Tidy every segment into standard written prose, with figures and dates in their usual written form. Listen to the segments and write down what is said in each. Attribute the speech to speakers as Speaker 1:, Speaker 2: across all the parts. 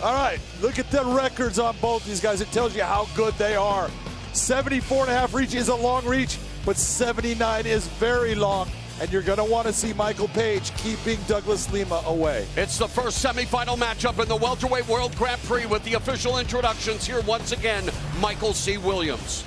Speaker 1: All right, look at the records on both these guys. It tells you how good they are. 74.5 reach is a long reach, but 79 is very long. And you're going to want to see Michael Page keeping Douglas Lima away.
Speaker 2: It's the first semifinal matchup in the Welterweight World Grand Prix with the official introductions. Here once again, Michael C. Williams.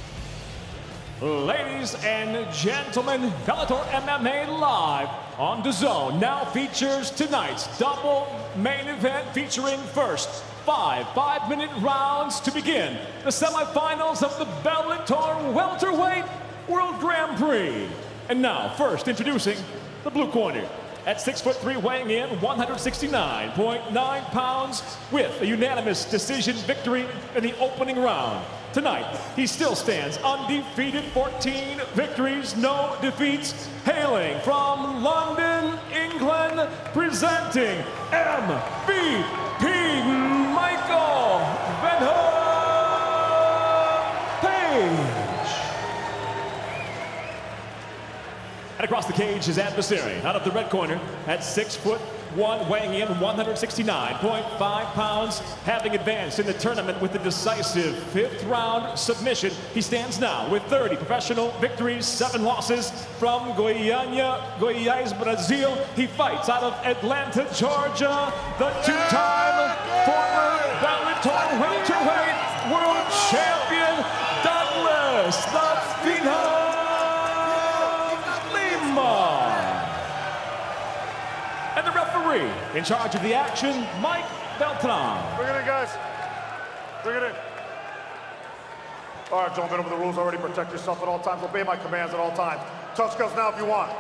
Speaker 3: Ladies and gentlemen, Bellator MMA Live on DAZN now features tonight's double main event featuring first 5-minute rounds to begin the semifinals of the Bellator Welterweight World Grand Prix. And now, first introducing the blue corner. At 6'3", weighing in 169.9 pounds with a unanimous decision victory in the opening round. Tonight, he still stands undefeated, 14 victories, no defeats. Hailing from London, England, presenting MVP Michael Venom Page. And across the cage, his adversary, out of the red corner, at 6'1", weighing in 169.5 pounds, having advanced in the tournament with the decisive 5th round submission. He stands now with 30 professional victories, 7 losses from Goiás, Brazil. He fights out of Atlanta, Georgia, the 2-time former Bellator welterweight world champion, Douglas the Phenom. And the referee in charge of the action, Mike Beltran.
Speaker 4: Bring it in, guys. Bring it in. All right, gentlemen, over the rules already. Protect yourself at all times. Obey my commands at all times. Touch gloves now if you want.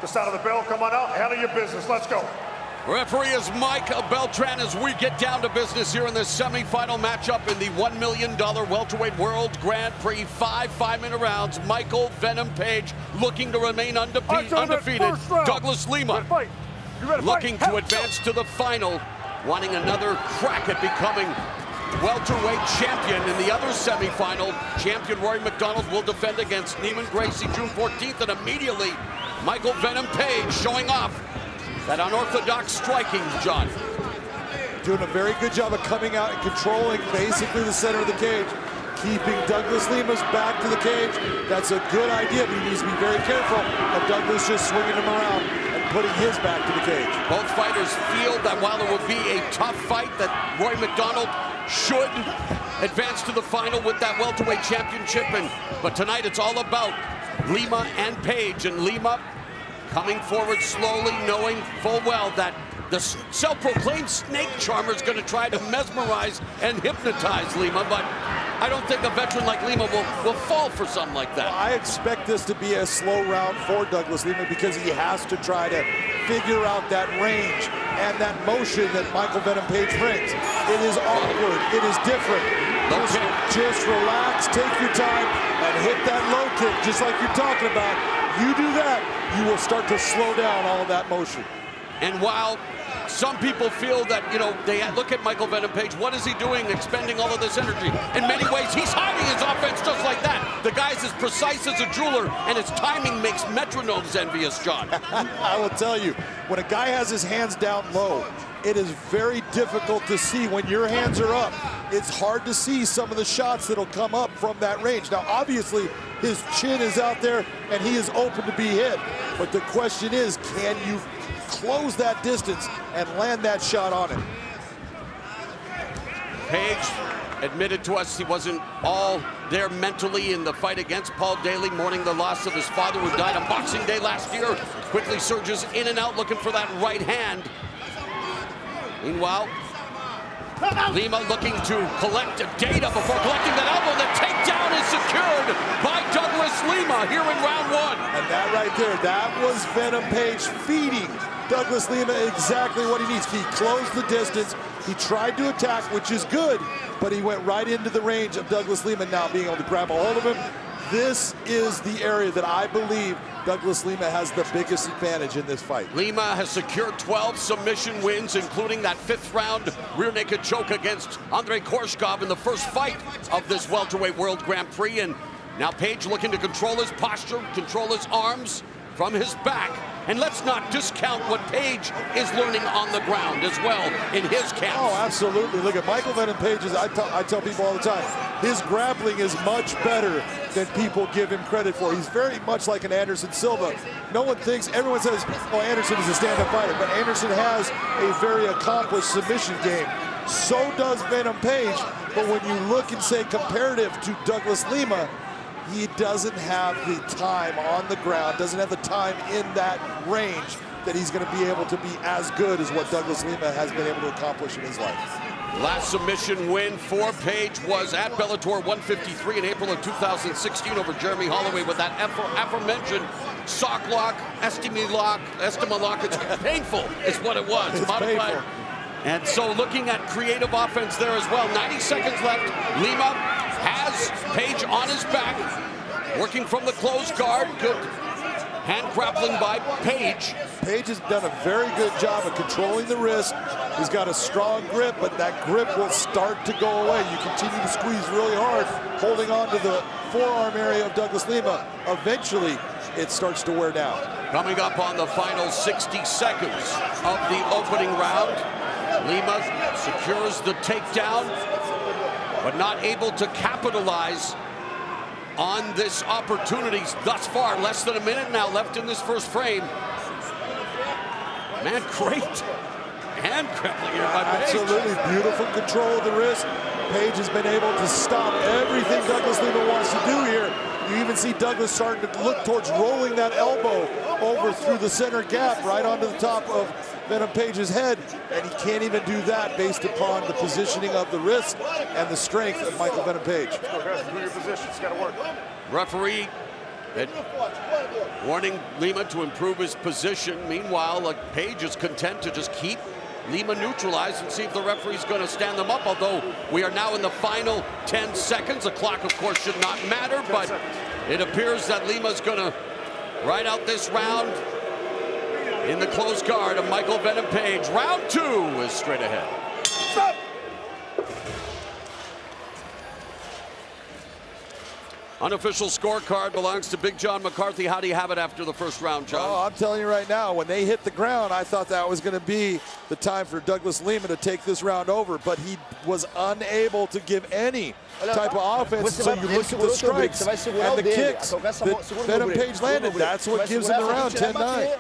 Speaker 4: Just out of the bell, come on out. Handle your business. Let's go.
Speaker 2: Referee is Mike Beltran as we get down to business here in this semifinal matchup in the $1 million Welterweight World Grand Prix. 5-minute rounds. Michael Venom Page looking to remain undefeated. Douglas Lima looking to advance to the final, wanting another crack at becoming welterweight champion. In the other semifinal, champion Rory McDonald will defend against Neiman Gracie June 14th, and immediately Michael Venom Page showing off that unorthodox striking, John.
Speaker 1: Doing a very good job of coming out and controlling basically the center of the cage, keeping Douglas Lima's back to the cage. That's a good idea, but he needs to be very careful of Douglas just swinging him around and putting his back to the cage.
Speaker 2: Both fighters feel that while it would be a tough fight, that Rory McDonald should advance to the final with that welterweight championship. But tonight it's all about Lima and Page, and Lima coming forward slowly, knowing full well that the self-proclaimed snake charmer is going to try to mesmerize and hypnotize Lima, but I don't think a veteran like Lima will fall for something like that.
Speaker 1: Well, I expect this to be a slow round for Douglas Lima because he has to try to figure out that range and that motion that Michael Venom Page brings. It is awkward. It is different. Just relax, take your time, and hit that low kick just like you're talking about. You do that, you will start to slow down all of that motion.
Speaker 2: And while some people feel that, you know, they look at Michael Venom Page, what is he doing expending all of this energy? In many ways, he's hiding his offense just like that. The guy's as precise as a jeweler, and his timing makes metronomes envious, John.
Speaker 1: I will tell you, when a guy has his hands down low, it is very difficult to see. When your hands are up, it's hard to see some of the shots that'll come up from that range. Now, obviously, his chin is out there, and he is open to be hit. But the question is, can you close that distance and land that shot on it?
Speaker 2: Page admitted to us he wasn't all there mentally in the fight against Paul Daly, mourning the loss of his father who died on Boxing Day last year. Quickly surges in and out looking for that right hand. Meanwhile, Lima looking to collect data before collecting that elbow. The takedown is secured by Douglas Lima here in round 1.
Speaker 1: And that right there, that was Venom Page feeding Douglas Lima exactly what he needs. He closed the distance. He tried to attack, which is good, but he went right into the range of Douglas Lima now being able to grab a hold of him. This is the area that I believe Douglas Lima has the biggest advantage in this fight.
Speaker 2: Lima has secured 12 submission wins, including that 5th round rear naked choke against Andrei Korshkov in the first fight of this welterweight World Grand Prix. And now Page looking to control his posture, control his arms from his back. And let's not discount what Page is learning on the ground as well in his camp.
Speaker 1: Oh, absolutely. Look at Michael Venom Page. I tell people all the time, his grappling is much better than people give him credit for. He's very much like an Anderson Silva. No one thinks, everyone says, oh, Anderson is a stand-up fighter, but Anderson has a very accomplished submission game. So does Venom Page, but when you look and say comparative to Douglas Lima, he doesn't have the time on the ground, doesn't have the time in that range that he's going to be able to be as good as what Douglas Lima has been able to accomplish in his life.
Speaker 2: Last submission win for Page was at Bellator 153 in April of 2016 over Jeremy Holloway with that aforementioned sock lock, Estima lock. It's painful is what it was.
Speaker 1: It's
Speaker 2: modified.
Speaker 1: painful.
Speaker 2: And so looking at creative offense there as well. 90 seconds left. Lima has Page on his back, working from the closed guard. Good hand grappling by Page.
Speaker 1: Page has done a very good job of controlling the wrist. He's got a strong grip, but that grip will start to go away. You continue to squeeze really hard, holding on to the forearm area of Douglas Lima. Eventually, it starts to wear down.
Speaker 2: Coming up on the final 60 seconds of the opening round, Lima secures the takedown, but not able to capitalize on this opportunity thus far. Less than a minute now left in this first frame. Man, great hand grappling here by Page.
Speaker 1: Absolutely beautiful control of the wrist. Page has been able to stop everything Douglas Lima wants to do here. You even see Douglas starting to look towards rolling that elbow over through the center gap right onto the top of Venom Page's head, and he can't even do that based upon the positioning of the wrist and the strength of Michael Venom Page.
Speaker 4: Do your position, it's gotta work.
Speaker 2: Referee warning Lima to improve his position. Meanwhile, Page is content to just keep Lima neutralized and see if the referee's going to stand them up, although we are now in the final 10 seconds. The clock, of course, should not matter, but it appears that Lima's going to ride out this round in the closed guard of Michael Venom Page. Round 2 is straight ahead.
Speaker 4: Stop!
Speaker 2: Unofficial scorecard belongs to Big John McCarthy. How do you have it after the first round, John?
Speaker 1: Oh, I'm telling you right now, when they hit the ground, I thought that was going to be the time for Douglas Lima to take this round over, but he was unable to give any type of offense. So you look at the strikes and the kicks that Venom Page landed. That's what gives him the round, 10-9.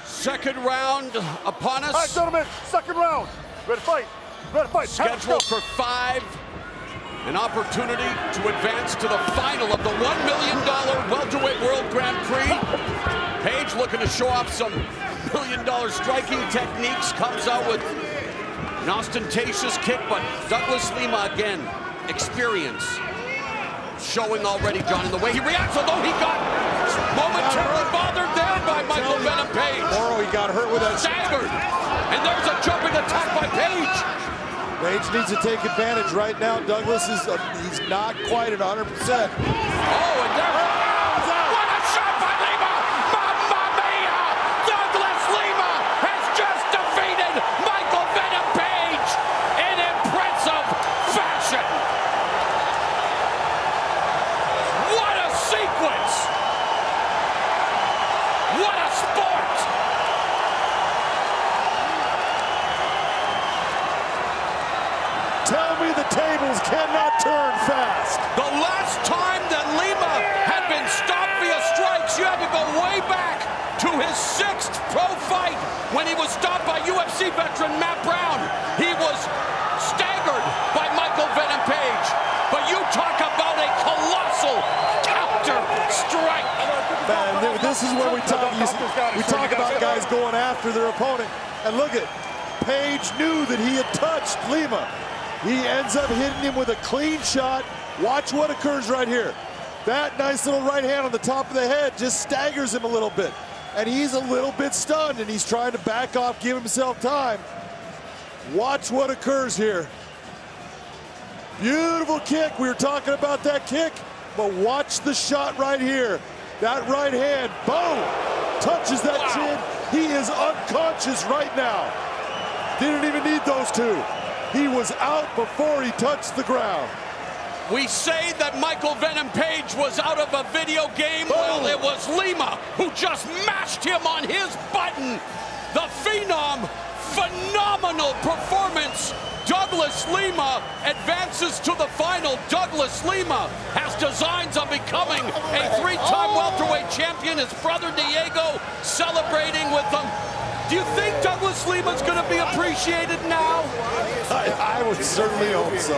Speaker 2: Second round upon us.
Speaker 4: All right, gentlemen, second round. Ready to fight. Ready to fight.
Speaker 2: Scheduled for 5. An opportunity to advance to the final of the $1 million Welterweight World Grand Prix. Page looking to show off some $1 million striking techniques. Comes out with an ostentatious kick, but Douglas Lima again, experience showing already, John, in the way he reacts, although he got momentarily bothered there by Michael Venom Page.
Speaker 1: Oh, he got hurt with that.
Speaker 2: Staggered. And there's a jumping attack by Page.
Speaker 1: Page needs to take advantage right now. Douglas is he's not quite at 100%.
Speaker 2: Oh, and there, what a shot by Lima! Mamma mia! Douglas Lima has just defeated Michael Venom Page in impressive fashion. What a sequence! What a sport!
Speaker 1: Tell me the tables cannot turn fast.
Speaker 2: The last time that Lima had been stopped via strikes, you had to go way back to his 6th pro fight when he was stopped by UFC veteran Matt Brown. He was staggered by Michael Venom Page. But you talk about a colossal counter strike.
Speaker 1: Man, this is where we talk about guys going after their opponent. And look at, Page knew that he had touched Lima. He ends up hitting him with a clean shot. Watch what occurs right here. That nice little right hand on the top of the head just staggers him a little bit. And he's a little bit stunned, and he's trying to back off, give himself time. Watch what occurs here. Beautiful kick. We were talking about that kick, but watch the shot right here. That right hand, boom, touches that chin. He is unconscious right now. Didn't even need those two. He was out before he touched the ground.
Speaker 2: We say that Michael Venom Page was out of a video game. Well, it was Lima who just mashed him on his button. The Phenom, phenomenal performance. Douglas Lima advances to the final. Douglas Lima has designs on becoming a three-time welterweight champion. His brother Diego celebrating with him. Do you think Douglas Lima's going to be appreciated now?
Speaker 1: I would certainly hope so.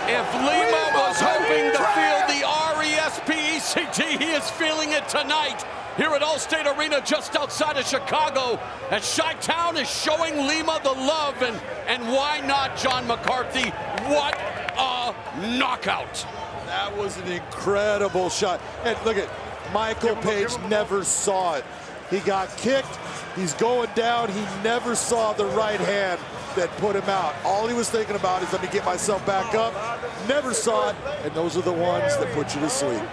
Speaker 2: If Lima was hoping to feel the R-E-S-P-E-C-T, he is feeling it tonight here at Allstate Arena just outside of Chicago, as Chi-Town is showing Lima the love, and why not, John McCarthy? What a knockout.
Speaker 1: That was an incredible shot. And look at Michael Page never saw it. He got kicked, he's going down, he never saw the right hand that put him out. All he was thinking about is, let me get myself back up. Never saw it, and those are the ones that put you to sleep.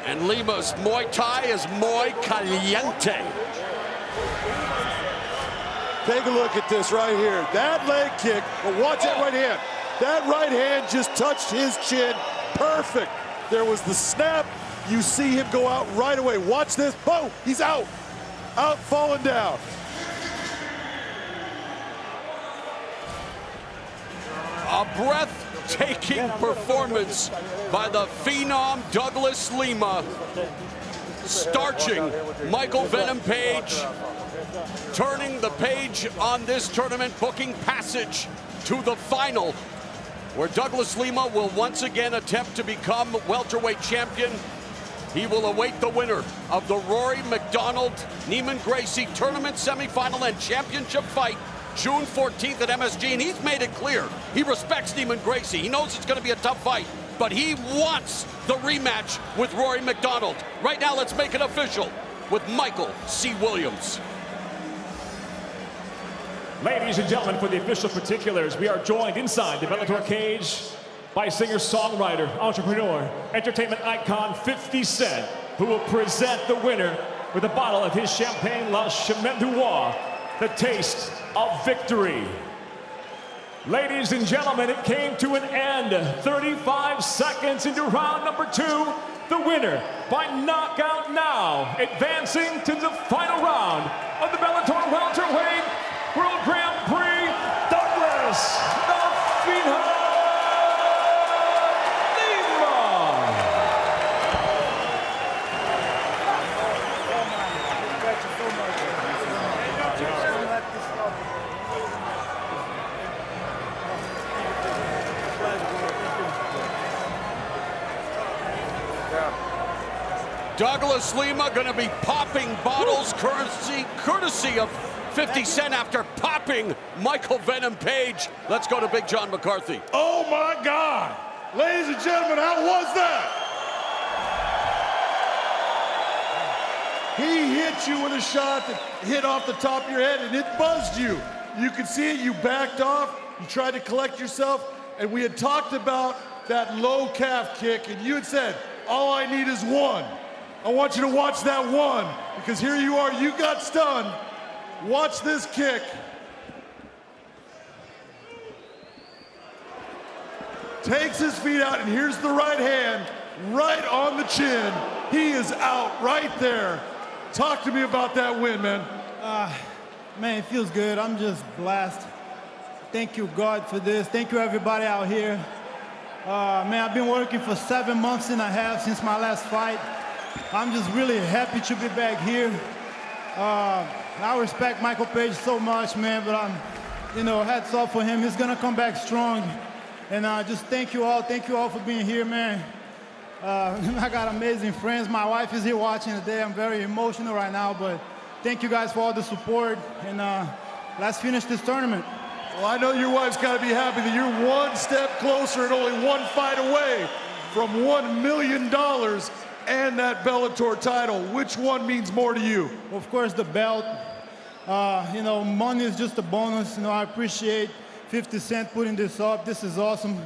Speaker 2: And Lima's Muay Thai is Muy Caliente.
Speaker 1: Take a look at this right here. That leg kick, but watch that right hand. That right hand just touched his chin. Perfect. There was the snap. You see him go out right away. Watch this. Boom, he's out. Out, falling down.
Speaker 2: A breathtaking performance by the Phenom Douglas Lima, starching Michael Venom Page, turning the page on this tournament, booking passage to the final, where Douglas Lima will once again attempt to become welterweight champion. He will await the winner of the Rory McDonald Neiman Gracie tournament semifinal and championship fight June 14th at MSG, and he's made it clear he respects Neiman Gracie. He knows it's going to be a tough fight, but he wants the rematch with Rory McDonald. Right now, let's make it official with Michael C. Williams.
Speaker 3: Ladies and gentlemen, for the official particulars, we are joined inside the Bellator cage by singer-songwriter, entrepreneur, entertainment icon 50 Cent, who will present the winner with a bottle of his Champagne La Chemin Noir, the taste of victory. Ladies and gentlemen, it came to an end 35 seconds into round number 2. The winner by knockout now, advancing to the final round of the Bellator welterweight World Grand Prix, Douglas the Phenom Lima.
Speaker 2: Douglas Lima going to be popping bottles courtesy of 50 Cent after popping Michael Venom Page. Let's go to Big John McCarthy.
Speaker 1: Oh my God. Ladies and gentlemen, how was that? He hit you with a shot that hit off the top of your head and it buzzed you. You could see it, you backed off, you tried to collect yourself, and we had talked about that low calf kick, and you had said, all I need is one. I want you to watch that one, because here you are, you got stunned. Watch this kick. Takes his feet out, and here's the right hand, right on the chin. He is out right there. Talk to me about that win, man.
Speaker 5: Man, it feels good. I'm just blessed. Thank you, God, for this. Thank you, everybody out here. Man, I've been working for 7 months and a half since my last fight. I'm just really happy to be back here. I respect Michael Page so much, man, but hats off for him. He's gonna come back strong. And just thank you all for being here, man. I got amazing friends. My wife is here watching today. I'm very emotional right now, but thank you guys for all the support, and let's finish this tournament.
Speaker 1: Well, I know your wife's got to be happy that you're one step closer and only one fight away from $1 million and that Bellator title. Which one means more to you?
Speaker 5: Of course, the belt. Money is just a bonus. I appreciate 50 Cent putting this up. This is awesome.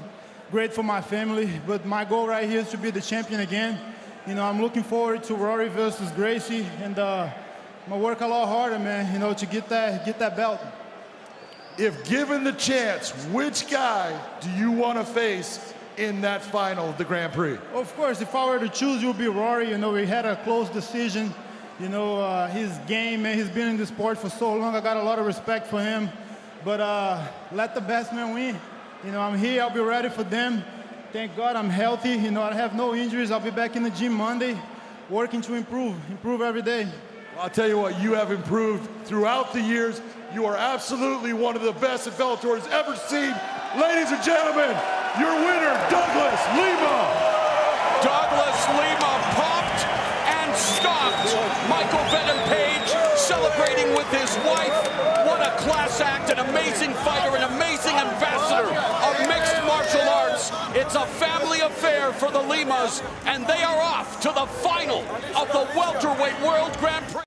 Speaker 5: great for my family. But my goal right here is to be the champion again. You know, I'm looking forward to Rory versus Gracie, and I'm gonna work a lot harder, man. You know, to get that belt.
Speaker 1: If given the chance, which guy do you want to face in that final of the Grand Prix?
Speaker 5: Of course, if I were to choose, it would be Rory. You know, we had a close decision. You know, his game, man, he's been in the sport for so long. I got a lot of respect for him. But let the best man win. You know, I'm here, I'll be ready for them. Thank God I'm healthy. You know, I have no injuries. I'll be back in the gym Monday, working to improve every day.
Speaker 1: Well, I'll tell you what, you have improved throughout the years. You are absolutely one of the best that Bellator has ever seen. Ladies and gentlemen, your winner, Douglas Lima.
Speaker 2: Douglas Lima popped and stopped Michael Venom Page, celebrating with his wife. What a class act, an amazing fighter, an amazing ambassador of mixed martial arts. It's a family affair for the Limas, and they are off to the final of the welterweight World Grand Prix.